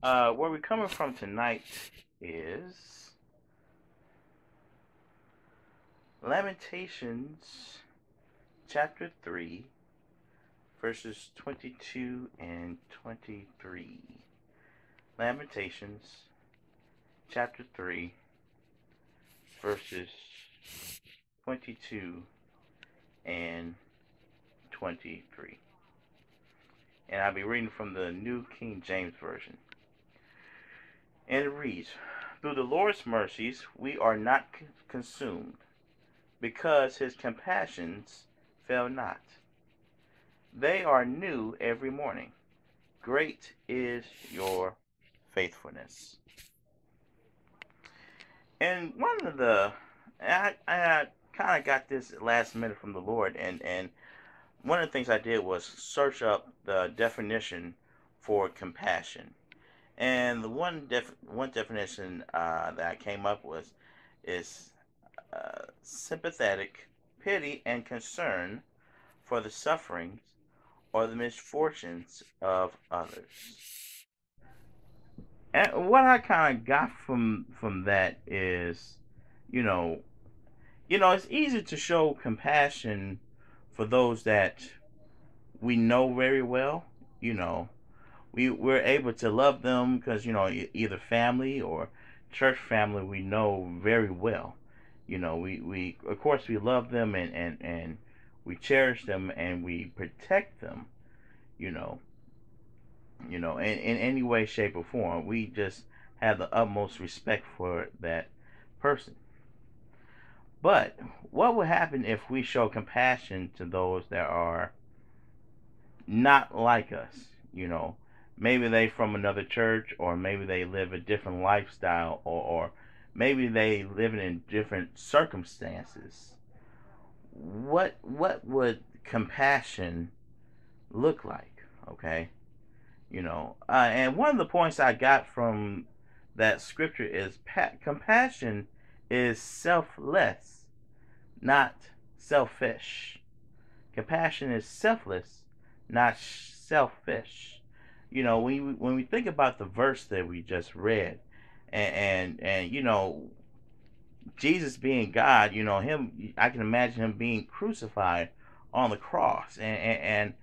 Where we're coming from tonight is Lamentations chapter 3, verses 22 and 23. Lamentations chapter 3, verses 22 and 23. And I'll be reading from the New King James Version. And it reads, "Through the Lord's mercies we are not consumed, because his compassions fail not. They are new every morning. Great is your faithfulness." And one of the, I kind of got this last minute from the Lord, and one of the things I did was search up the definition for compassion. And the one definition that I came up with is sympathetic pity and concern for the sufferings or the misfortunes of others. And what I kind of got from that is, you know, it's easy to show compassion for those that we know very well. You know, we're able to love them because either family or church family we know very well. We of course we love them, and we cherish them, and we protect them. You know, in any way, shape, or form. We just have the utmost respect for that person. But what would happen if we show compassion to those that are not like us? Maybe they from another church, or maybe they live a different lifestyle, or maybe they live in different circumstances. What would compassion look like? Okay, and one of the points I got from that scripture is compassion is selfless, not selfish. Compassion is selfless, not selfish. When we think about the verse that we just read, and Jesus being God, him, I can imagine him being crucified on the cross, and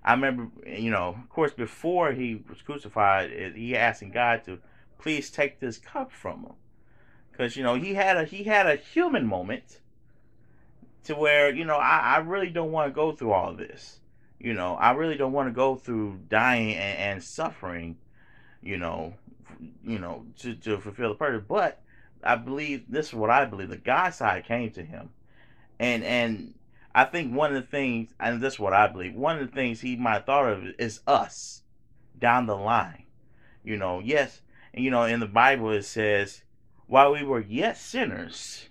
I remember, of course, before he was crucified, he asking God to please take this cup from him, because he had a human moment to where I really don't want to go through all this. I really don't want to go through dying and suffering. You know, to fulfill the purpose. But I believe this is what I believe. The God side came to him, and I think one of the things, and this is what I believe, one of the things he might have thought of is us down the line. Yes, and in the Bible it says, while we were yet sinners,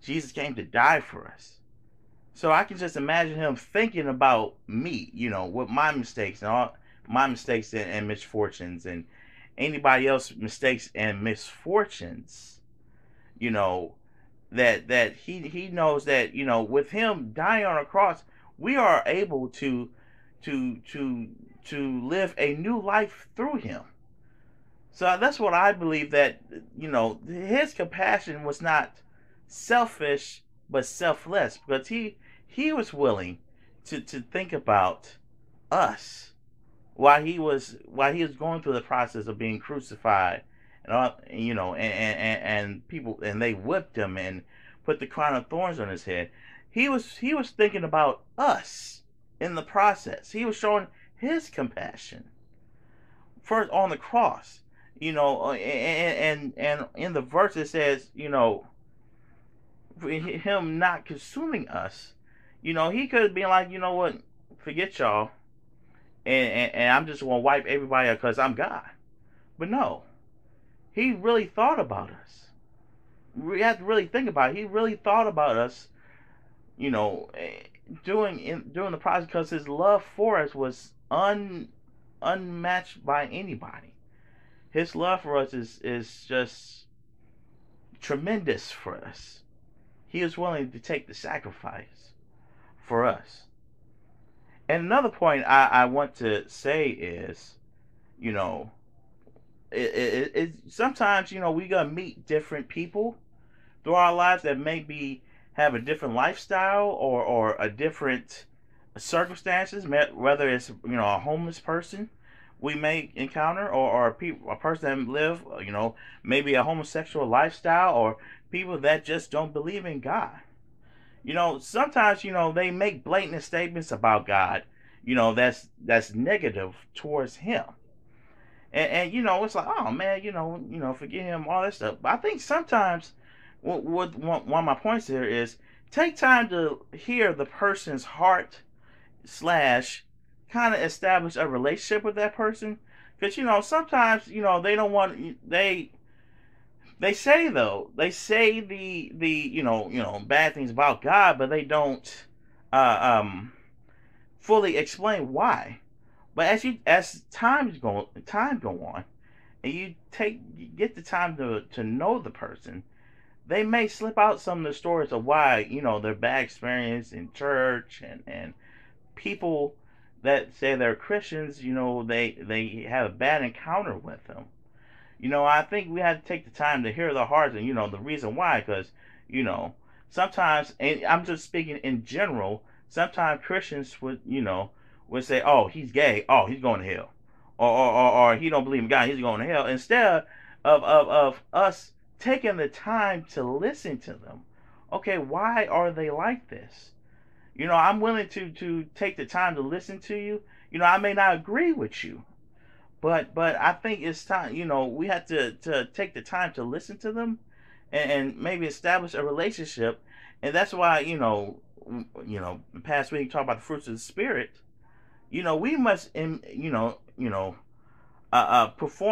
Jesus came to die for us. So I can just imagine him thinking about me, with my mistakes and all my mistakes and misfortunes, and anybody else's mistakes and misfortunes. You know that he knows that with him dying on a cross, we are able to to live a new life through him. So that's what I believe, that his compassion was not selfish but selfless, because he was willing to think about us while he was going through the process of being crucified, and all, and people, and they whipped him and put the crown of thorns on his head. He was thinking about us in the process. He was showing his compassion first on the cross. And in the verse it says, him not consuming us. He could have been like, what, forget y'all, and I'm just gonna wipe everybody out because I'm God. But no, he really thought about us. We have to really think about it. He really thought about us, during the process, because his love for us was unmatched by anybody. His love for us is just tremendous for us. He is willing to take the sacrifice for us. And another point I want to say is, you know, sometimes, we gonna meet different people through our lives that maybe have a different lifestyle, or a different circumstances, whether it's, a homeless person we may encounter, or a person that live, maybe a homosexual lifestyle, or people that just don't believe in God. Sometimes, they make blatant statements about God, that's negative towards him. And it's like, oh man, forgive him, all that stuff. But I think sometimes what one of my points here is, take time to hear the person's heart, slash kind of establish a relationship with that person. Because sometimes, they don't want, they say, though, they say the bad things about God, but they don't fully explain why. But as time go on, and you get the time to know the person, they may slip out some of the stories of why, their bad experience in church, and people that say they're Christians, they have a bad encounter with them. I think we have to take the time to hear the hearts, and the reason why, because sometimes, and I'm just speaking in general, sometimes Christians would say, oh, he's gay, oh, he's going to hell, or he don't believe in God, he's going to hell, instead of us taking the time to listen to them. Okay, why are they like this? I'm willing to take the time to listen to you. I may not agree with you, but I think it's time. We have to take the time to listen to them, and maybe establish a relationship. And that's why, the past week, talk about the fruits of the spirit. We must, perform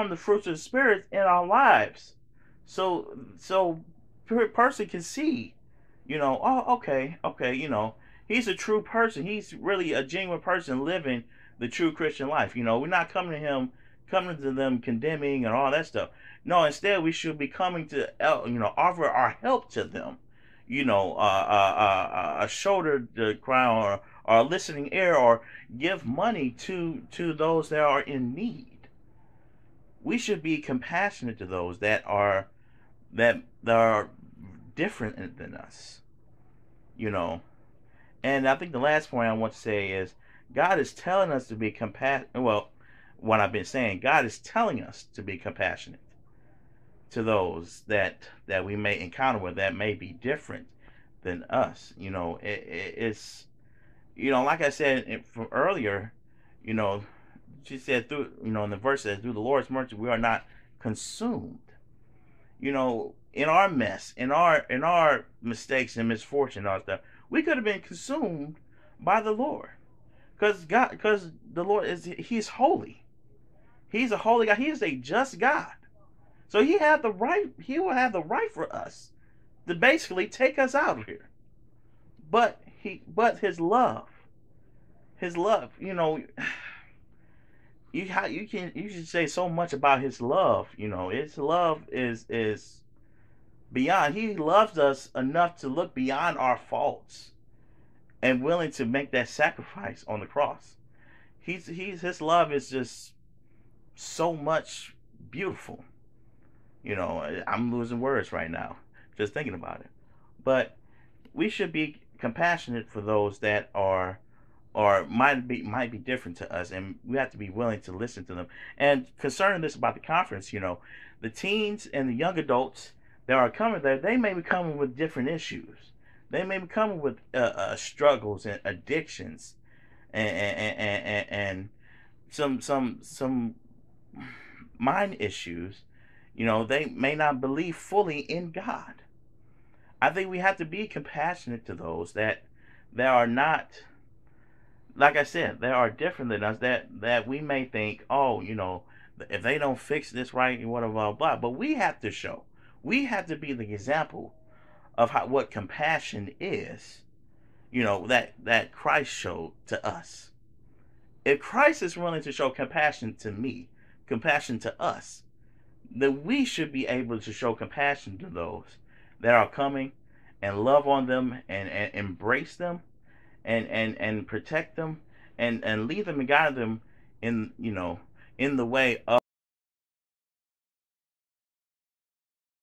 the fruits of the spirit in our lives, so person can see, oh, okay, he's a true person. He's really a genuine person living the true Christian life. We're not coming to them condemning and all that stuff. No, instead we should be coming to, offer our help to them. A shoulder to cry on, or a listening ear, or give money to those that are in need. We should be compassionate to those that are different than us. And I think the last point I want to say is, God is telling us to be compassionate. Well, what I've been saying, God is telling us to be compassionate to those that we may encounter with, that may be different than us. It's, like I said from earlier, she said, through, in the verse says, through the Lord's mercy we are not consumed. In our mess, in our mistakes and misfortune and all that stuff, we could have been consumed by the Lord, because the Lord he's holy. He's a holy God. He is a just God. So he will have the right for us to basically take us out of here. But his love, you should say so much about his love. His love is beyond. He loves us enough to look beyond our faults and willing to make that sacrifice on the cross. His love is just so much beautiful. I'm losing words right now just thinking about it. But we should be compassionate for those that are, or might be different to us, and we have to be willing to listen to them. And concerning this about the conference, the teens and the young adults that are coming there, they may be coming with different issues. They may be coming with struggles and addictions, and some mind issues. They may not believe fully in God. I think we have to be compassionate to those that are not, like I said, they are different than us, that we may think, oh, if they don't fix this right, and whatever, blah, blah. But we have to be the example of what compassion is, that Christ showed to us. If Christ is willing to show compassion to me, compassion to us, then we should be able to show compassion to those that are coming, and love on them, and embrace them, and protect them, and lead them and guide them in the way of